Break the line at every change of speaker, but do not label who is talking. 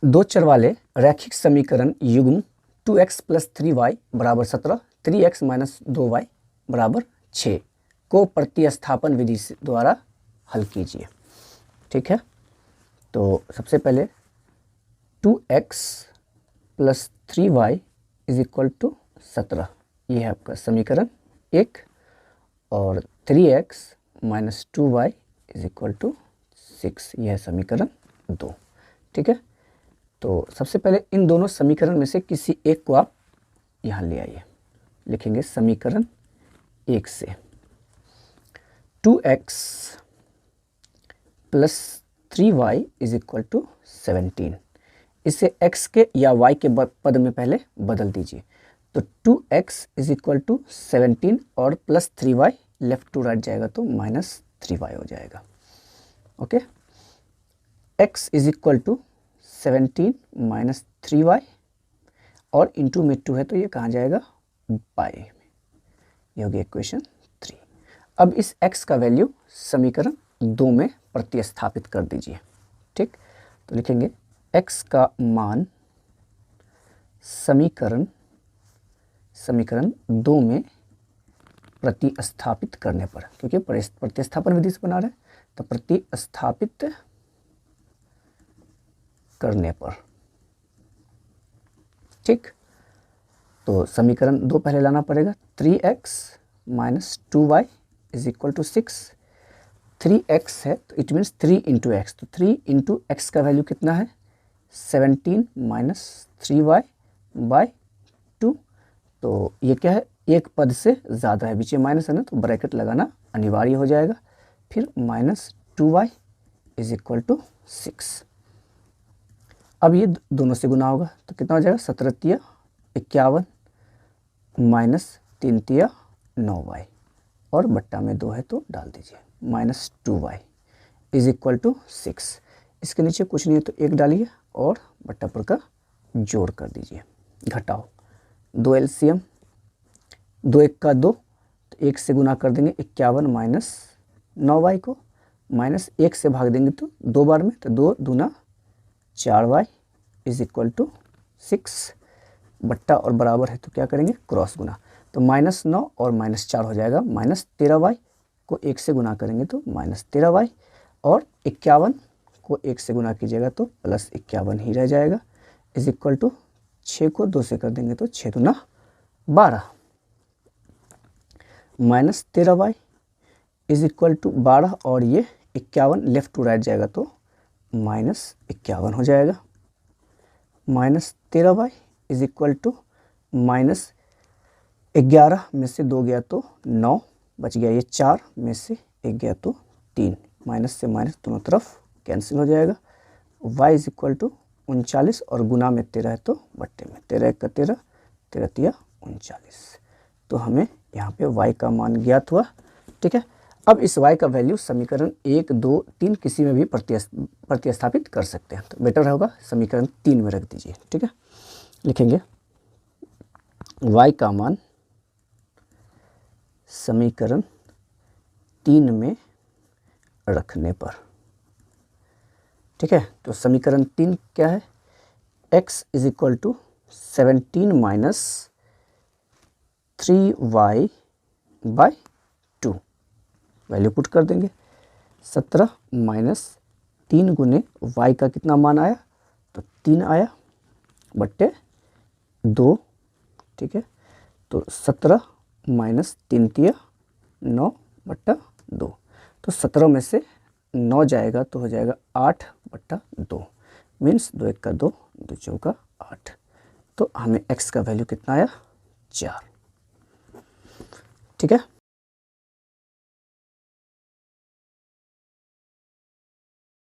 दो चर वाले रैखिक समीकरण युग्म 2x + 3y = 17, 3x - 2y = 6 को प्रतिस्थापन विधि द्वारा हल कीजिए। ठीक है, तो सबसे पहले 2x + 3y = 17, ये है आपका समीकरण 1, और 3x - 2y = 6, यह है समीकरण 2। ठीक है, तो सबसे पहले इन दोनों समीकरण में से किसी एक को आप यहाँ ले आइए। लिखेंगे समीकरण 1 से 2x + 3y = 17, इसे x के या y के पद में पहले बदल दीजिए। तो 2x = 17 और plus 3y left to right जाएगा तो -3y हो जाएगा। ओके, x = 17 - 3y और इंटू में 2 है तो ये कहाँ जाएगा, बाय में। ये हो गया इक्वेशन 3। अब इस x का वैल्यू समीकरण 2 में प्रतिस्थापित कर दीजिए। ठीक, तो लिखेंगे x का मान समीकरण 2 में प्रतिस्थापित करने पर, क्योंकि प्रतिस्थापन विधि से बना रहे हैं तो प्रतिस्थापित करने पर। ठीक, तो समीकरण 2 पहले लाना पड़ेगा। 3x - 2y = 6, 3x है तो इट मीन्स 3 × x, तो 3 × x का वैल्यू कितना है, 17 - 3y / 2। तो ये क्या है, एक पद से ज़्यादा है, बीच में माइनस है ना, तो ब्रैकेट लगाना अनिवार्य हो जाएगा। फिर -2y = 6। अब ये दोनों से गुना होगा तो कितना हो जाएगा, 17 × 51 -3 × 9y और बट्टा में 2 है तो डाल दीजिए, -2y = 6। इसके नीचे कुछ नहीं है तो 1 डालिए और बट्टा पर का जोड़ कर दीजिए, घटाओ 2 LCM, 2 1 का 2, तो 1 से गुना कर देंगे 51 - 9y को, -1 से भाग देंगे तो 2 बार में, तो 2 दूना 4y = 6, बट्टा और बराबर है तो क्या करेंगे, क्रॉस गुना, तो -9 और -4 हो जाएगा, -13y को 1 से गुना करेंगे तो -13y, और 51 को 1 से गुना कीजिएगा तो +51 ही रह जाएगा, = 6 को 2 से कर देंगे तो 6 दूना 12, -13y = 12, और ये 51 लेफ्ट टू राइट जाएगा तो -51 हो जाएगा। -13y = -11 में से 2 गया तो 9 बच गया, ये 4 में से 1 गया तो 3, माइनस से माइनस दोनों तरफ कैंसिल हो जाएगा। y = 39 और गुना में 13 है तो बट्टे में 13 1 का 13, 13 3 39, तो हमें यहाँ पे y का मान ज्ञात हुआ। ठीक है, अब इस y का वैल्यू समीकरण 1 2 3 किसी में भी प्रतिस्थापित कर सकते हैं, तो बेटर होगा समीकरण 3 में रख दीजिए। ठीक है, लिखेंगे y का मान समीकरण 3 में रखने पर। ठीक है, तो समीकरण 3 क्या है, x = 17 - 3y / 2, वैल्यू पुट कर देंगे। 17 - 3 गुने y का कितना मान आया, तो 3 आया, बट्टे 2। ठीक है, तो 17 - 3 × 9 बट्टा 2, तो 17 में से 9 जाएगा तो हो जाएगा 8 बट्टा 2, मीन्स 2 1 का 2, 2 4 का 8, तो हमें x का वैल्यू कितना आया, 4। ठीक है।